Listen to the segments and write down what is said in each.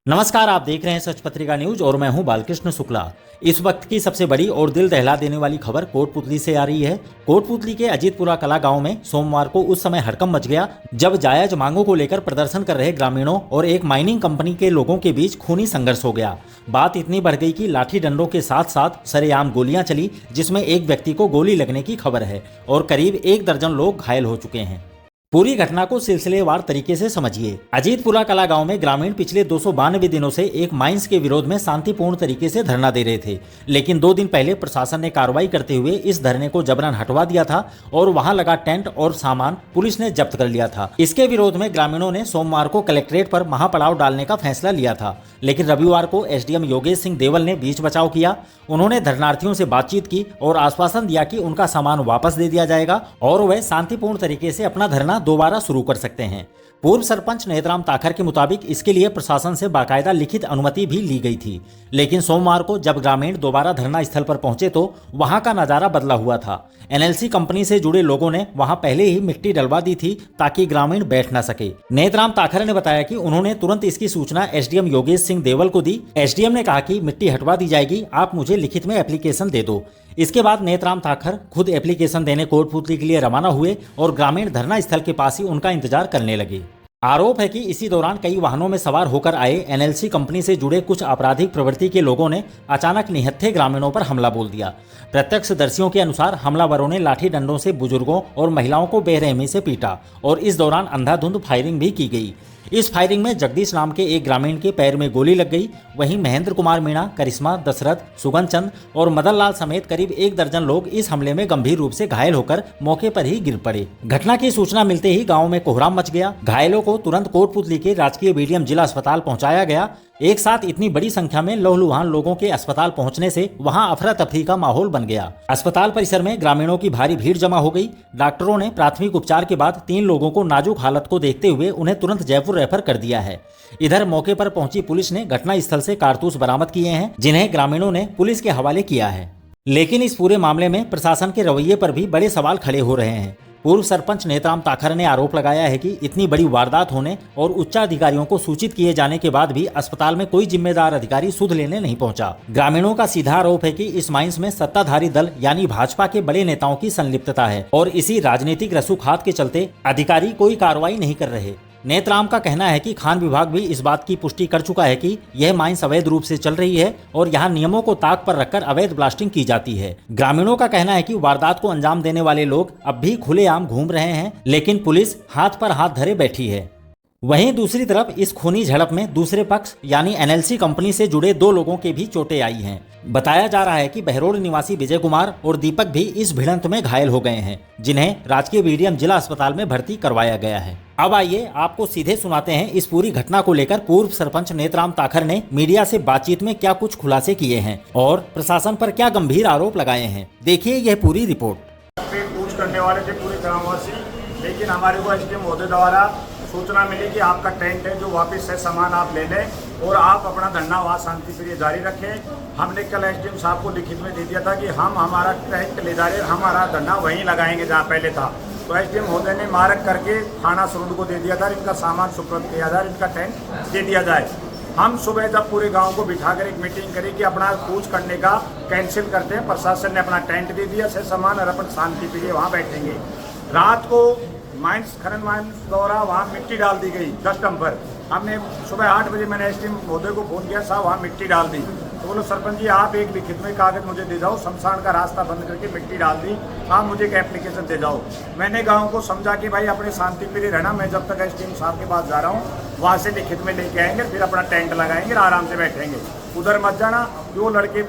नमस्कार, आप देख रहे हैं सच पत्रिका न्यूज और मैं हूं बालकृष्ण शुक्ला। इस वक्त की सबसे बड़ी और दिल दहला देने वाली खबर कोटपुतली से आ रही है। कोटपुतली के अजीतपुरा कला गांव में सोमवार को उस समय हड़कंप मच गया जब जायज मांगों को लेकर प्रदर्शन कर रहे ग्रामीणों और एक माइनिंग कंपनी के लोगों के बीच खूनी संघर्ष हो गया। बात इतनी बढ़ गई कि लाठी डंडों के साथ साथ सरेआम गोलियां चली, जिसमें एक व्यक्ति को गोली लगने की खबर है और करीब 1 दर्जन लोग घायल हो चुके हैं। पूरी घटना को सिलसिलेवार तरीके से समझिए। अजीतपुरा कला गांव में ग्रामीण पिछले 292 दिनों से एक माइंस के विरोध में शांतिपूर्ण तरीके से धरना दे रहे थे, लेकिन 2 दिन पहले प्रशासन ने कार्रवाई करते हुए इस धरने को जबरन हटवा दिया था और वहां लगा टेंट और सामान पुलिस ने जब्त कर लिया था। इसके विरोध में ग्रामीणों ने सोमवार को कलेक्ट्रेट पर महापड़ाव डालने का फैसला लिया था, लेकिन रविवार को एसडीएम योगेश सिंह देवल ने बीच बचाव किया। उन्होंने धरनार्थियों से बातचीत की और आश्वासन दिया कि उनका सामान वापस दे दिया जाएगा और वह शांतिपूर्ण तरीके से अपना धरना दोबारा शुरू कर सकते हैं। पूर्व सरपंच नेतराम ताखर के मुताबिक इसके लिए प्रशासन से बाकायदा लिखित अनुमति भी ली गई थी, लेकिन सोमवार को जब ग्रामीण दोबारा धरना स्थल पर पहुंचे तो वहां का नजारा बदला हुआ था। एनएलसी कंपनी से जुड़े लोगों ने वहां पहले ही मिट्टी डलवा दी थी ताकि ग्रामीण बैठ न सके। नेतराम ताखर ने बताया कि उन्होंने तुरंत इसकी सूचना एसडीएम योगेश सिंह देवल को दी। एसडीएम ने कहा कि मिट्टी हटवा दी जाएगी, आप मुझे लिखित में एप्लीकेशन दे दो। इसके बाद नेतराम ताखर खुद एप्लीकेशन देने कोटपुतली के लिए रवाना हुए और ग्रामीण धरना स्थल के पास ही उनका इंतजार करने लगे। आरोप है कि इसी दौरान कई वाहनों में सवार होकर आए एनएलसी कंपनी से जुड़े कुछ आपराधिक प्रवृत्ति के लोगों ने अचानक निहत्थे ग्रामीणों पर हमला बोल दिया। प्रत्यक्षदर्शियों के अनुसार हमलावरों ने लाठी डंडों से बुजुर्गों और महिलाओं को बेरहमी से पीटा और इस दौरान अंधाधुंध फायरिंग भी की गई। इस फायरिंग में जगदीश नाम के एक ग्रामीण के पैर में गोली लग गई। वहीं महेंद्र कुमार मीणा, करिश्मा, दशरथ, सुगन चंद और मदन लाल समेत करीब 1 दर्जन लोग इस हमले में गंभीर रूप से घायल होकर मौके पर ही गिर पड़े। घटना की सूचना मिलते ही गांव में कोहराम मच गया। घायलों को तुरंत कोटपुतली के राजकीय बीडीएम जिला अस्पताल पहुंचाया गया। एक साथ इतनी बड़ी संख्या में लहूलुहान लोगों के अस्पताल पहुंचने से वहां अफरा तफरी का माहौल बन गया। अस्पताल परिसर में ग्रामीणों की भारी भीड़ जमा हो गई। डॉक्टरों ने प्राथमिक उपचार के बाद 3 लोगों को नाजुक हालत को देखते हुए उन्हें तुरंत जयपुर रेफर कर दिया है। इधर मौके पर पहुंची पुलिस ने घटना स्थल से कारतूस बरामद किए हैं, जिन्हें ग्रामीणों ने पुलिस के हवाले किया है। लेकिन इस पूरे मामले में प्रशासन के रवैये पर भी बड़े सवाल खड़े हो रहे हैं। पूर्व सरपंच नेतराम ताखर ने आरोप लगाया है कि इतनी बड़ी वारदात होने और उच्चाधिकारियों को सूचित किए जाने के बाद भी अस्पताल में कोई जिम्मेदार अधिकारी सुध लेने नहीं पहुंचा। ग्रामीणों का सीधा आरोप है कि इस माइंस में सत्ताधारी दल यानी भाजपा के बड़े नेताओं की संलिप्तता है और इसी राजनीतिक रसूखात के चलते अधिकारी कोई कार्रवाई नहीं कर रहे। नेतराम का कहना है कि खान विभाग भी इस बात की पुष्टि कर चुका है कि यह माइंस अवैध रूप से चल रही है और यहां नियमों को ताक पर रखकर अवैध ब्लास्टिंग की जाती है। ग्रामीणों का कहना है कि वारदात को अंजाम देने वाले लोग अब भी खुलेआम घूम रहे हैं, लेकिन पुलिस हाथ पर हाथ धरे बैठी है। वहीं दूसरी तरफ इस खूनी झड़प में दूसरे पक्ष यानी एनएलसी कंपनी से जुड़े 2 लोगों के भी चोटें आई हैं। बताया जा रहा है कि बहरोड निवासी विजय कुमार और दीपक भी इस भिड़ंत में घायल हो गए हैं, जिन्हें राजकीय बीडीएम जिला अस्पताल में भर्ती करवाया गया है। अब आइए आपको सीधे सुनाते हैं इस पूरी घटना को लेकर पूर्व सरपंच नेतराम ताखर ने मीडिया से बातचीत में क्या कुछ खुलासे किए हैं और प्रशासन पर क्या गंभीर आरोप लगाए हैं। देखिए यह पूरी रिपोर्ट। पूछ करने वाले थे पूरे ग्रामवासी, लेकिन हमारे को एसडीएम महोदय द्वारा सूचना मिली कि आपका टेंट है जो वापस है सामान आप ले लें और आप अपना धरना वहाँ शांति प्रिय जारी रखें। हमने कल एसडीएम साहब को लिखित में दे दिया था कि हम हमारा टेंट ले जा रहे, हमारा धरना वहीं लगाएंगे जहाँ पहले था। तो एसडीएम महोदय ने मारक करके थाना सरुंड को दे दिया था, इनका सामान सुपुर्द किया जाए, इनका टेंट दे दिया जाए। हम सुबह जब पूरे गांव को बिठाकर एक मीटिंग करी कि अपना कूच करने का कैंसिल करते हैं, प्रशासन ने अपना टेंट दे दिया से सामान और अपन शांति प्रिय वहाँ बैठेंगे। रात को माइंस खनन माइंस द्वारा वहाँ मिट्टी डाल दी गई 10 टन पर। हमने सुबह 8 बजे मैंने एसडीएम महोदय को फोन किया, साहब वहाँ मिट्टी डाल दी। तो बोलो सरपंच जी आप एक लिखित में कागज मुझे दे जाओ, शमशान का रास्ता बंद करके मिट्टी डाल दी, आप मुझे एक एप्लीकेशन दे जाओ। मैंने गाँव को समझा कि भाई अपने शांति प्रिय रहना, मैं जब तक एसडीएम साहब के पास जा रहा हूँ वहाँ से लिखित में लेके आएंगे, फिर अपना टेंट लगाएंगे, आराम से बैठेंगे, उधर मत जाना। वो लड़के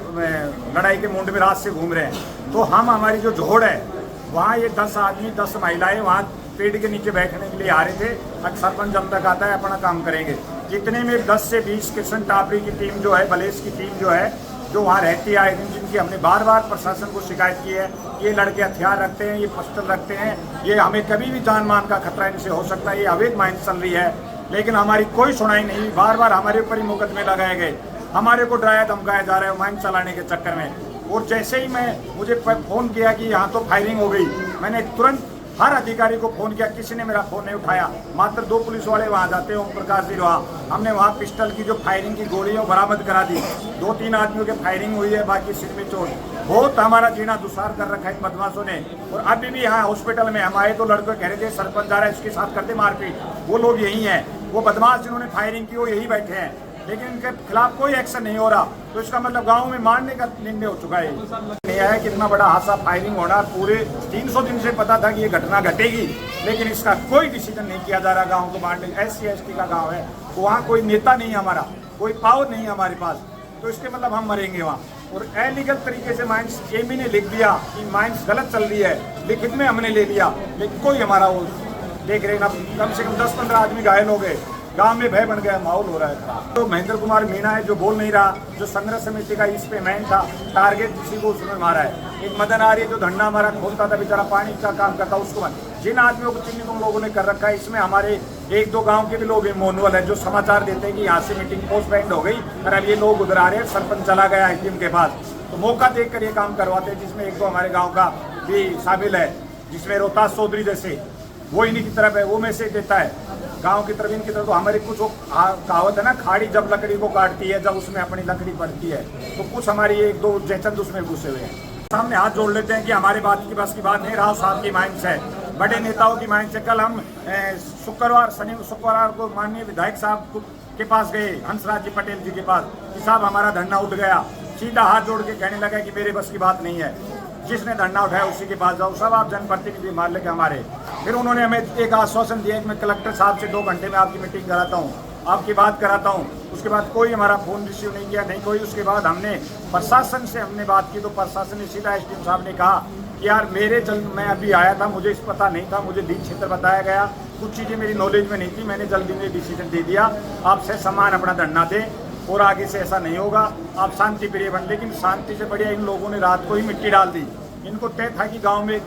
लड़ाई के मुंड में रात से घूम रहे हैं। तो हम हमारी जो जोड़ है वहाँ ये 10 आदमी 10 महिलाएं वहाँ पेड़ के नीचे बैठने के लिए आ रहे थे। सरपंच जब तक आता है अपना काम करेंगे। इतने में 10 से 20 किशन टापरी की टीम जो है, बलेस की टीम जो है, जो वहाँ रहती है, जिनकी हमने बार बार प्रशासन को शिकायत की है, ये लड़के हथियार रखते हैं, ये पिस्टल रखते हैं, ये हमें कभी भी जान मान का खतरा इनसे हो सकता है, ये अवैध माइंस चल रही है। लेकिन हमारी कोई सुनाई नहीं, बार बार हमारे ऊपर ही मुकदमे लगाए गए, हमारे को डराया धमकाया जा रहा है माइंस चलाने के चक्कर में। और जैसे ही मुझे फ़ोन किया कि यहाँ तो फायरिंग हो गई, मैंने तुरंत हर अधिकारी को फोन किया, किसी ने मेरा फोन नहीं उठाया। मात्र 2 पुलिस वाले वहाँ जाते हैं, ओम प्रकाश जी वहाँ, हमने वहाँ पिस्टल की जो फायरिंग की गोली है वो बरामद करा दी। 2-3 आदमियों के फायरिंग हुई है, बाकी सिर में चोट। बहुत हमारा जीना दुसार कर रखा है इन बदमाशों ने। और अभी भी यहाँ हॉस्पिटल में हम आए तो लड़के कह रहे थे सरपंच जा रहा है, इसके साथ करते मारपीट। वो लोग यही हैं, वो बदमाश जिन्होंने फायरिंग की वो यही बैठे हैं, लेकिन इनके खिलाफ कोई एक्शन नहीं हो रहा। तो इसका मतलब गांव में मारने का निर्णय हो चुका है। नहीं है कितना बड़ा हादसा फायरिंग होना, पूरे 300 दिन से पता था कि ये घटना घटेगी, लेकिन इसका कोई डिसीजन नहीं किया जा रहा गांव को मारने। SC/ST का गांव है, तो वहाँ कोई नेता नहीं है हमारा, कोई पावर नहीं है हमारे पास, तो इसके मतलब हम मरेंगे वहाँ। और इलीगल तरीके से माइंस एमी ने लिख दिया कि माइंस गलत चल रही है, लिखित में हमने ले लिया, लेकिन कोई हमारा वो देख रहे ना। कम से कम 10-15 आदमी घायल हो गए, गांव में भय बन गया, माहौल हो रहा है खराब। तो महेंद्र कुमार मीणा है जो बोल नहीं रहा, जो संग्रह समिति का इस पे मैन था, टारगेट किसी को उसने मारा है। एक मदन आर्य जो धंधा हमारा खोलता था, बेचारा पानी का काम करता, उसको जिन आदमियों को चिन्हित उन लोगों ने कर रखा है। इसमें हमारे 1-2 गांव के भी लोग मोनवल है जो समाचार देते हैं कि यहाँ से मीटिंग पोस्टपोन्ड हो गई और अब ये लोग उधर आ रहे हैं, सरपंच चला गया हाकिम के पास। तो मौका देखकर ये काम करवाते हैं, जिसमें 1-2 हमारे गाँव का भी शामिल है, जिसमें रोहतास चौधरी जैसे वो इन्हीं की तरफ है, वो मैसेज देता है गांव की तरफ, इनकी तरफ। तो हमारी कुछ कहावत है ना, खाड़ी जब लकड़ी को काटती है, जब उसमें अपनी लकड़ी पड़ती है, तो कुछ हमारी 1-2 जयचंद उसमें घुसे हुए हैं। सामने हाथ जोड़ लेते हैं कि हमारी बात की बस की बात नहीं, राव साहब की माइंड है, बड़े नेताओं की माइंड से। कल हम शुक्रवार को माननीय विधायक साहब के पास गए, हंसराज जी पटेल जी के पास, कि साहब हमारा धरना उठ गया। सीधा हाथ जोड़ के कहने लगा कि मेरे बस की बात नहीं है, जिसने धरना उठाया उसी के पास जाओ, सब आप जनप्रतिनिधि मान लेके हमारे। फिर उन्होंने हमें एक आश्वासन दिया कि मैं कलेक्टर साहब से 2 घंटे में आपकी मीटिंग कराता हूँ, आपकी बात कराता हूँ। उसके बाद कोई हमारा फोन रिसीव नहीं किया, नहीं कोई। उसके बाद हमने प्रशासन से बात की, तो प्रशासन ने सीधा SDM साहब ने कहा कि यार मैं अभी आया था, मुझे इस पता नहीं था, मुझे लीड क्षेत्र बताया गया, कुछ चीज़ें मेरी नॉलेज में नहीं थी, मैंने जल्दी में डिसीजन दे दिया, आप से सम्मान अपना धरना दें और आगे से ऐसा नहीं होगा, आप शांति प्रिय बन। लेकिन शांति से बढ़िया इन लोगों ने रात को ही मिट्टी डाल दी। इनको तय था कि गांव में एक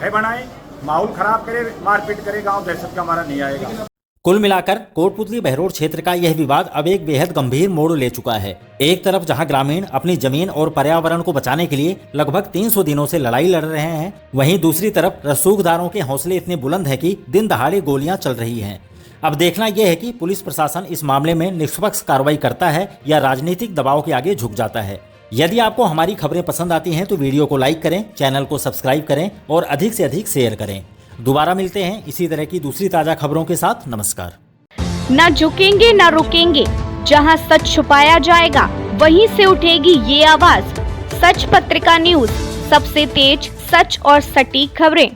भय बनाए, माहौल खराब करे, मारपीट करे, गांव दहशत का हमारा नहीं आएगा। कुल मिलाकर कोटपुतली बहरोड क्षेत्र का यह विवाद अब एक बेहद गंभीर मोड़ ले चुका है। एक तरफ जहां ग्रामीण अपनी जमीन और पर्यावरण को बचाने के लिए लगभग 300 दिनों से लड़ाई लड़ रहे हैं, वहीं दूसरी तरफ रसूखदारों के हौसले इतने बुलंद हैं कि दिन दहाड़े गोलियां चल रही हैं। अब देखना यह है कि पुलिस प्रशासन इस मामले में निष्पक्ष कार्रवाई करता है या राजनीतिक दबाव के आगे झुक जाता है। यदि आपको हमारी खबरें पसंद आती हैं तो वीडियो को लाइक करें, चैनल को सब्सक्राइब करें और अधिक से अधिक शेयर करें। दोबारा मिलते हैं इसी तरह की दूसरी ताजा खबरों के साथ। नमस्कार। न झुकेंगे न रुकेंगे, जहां सच छुपाया जाएगा वहीं से उठेगी ये आवाज। सच पत्रिका न्यूज, सबसे तेज, सच और सटीक खबरें।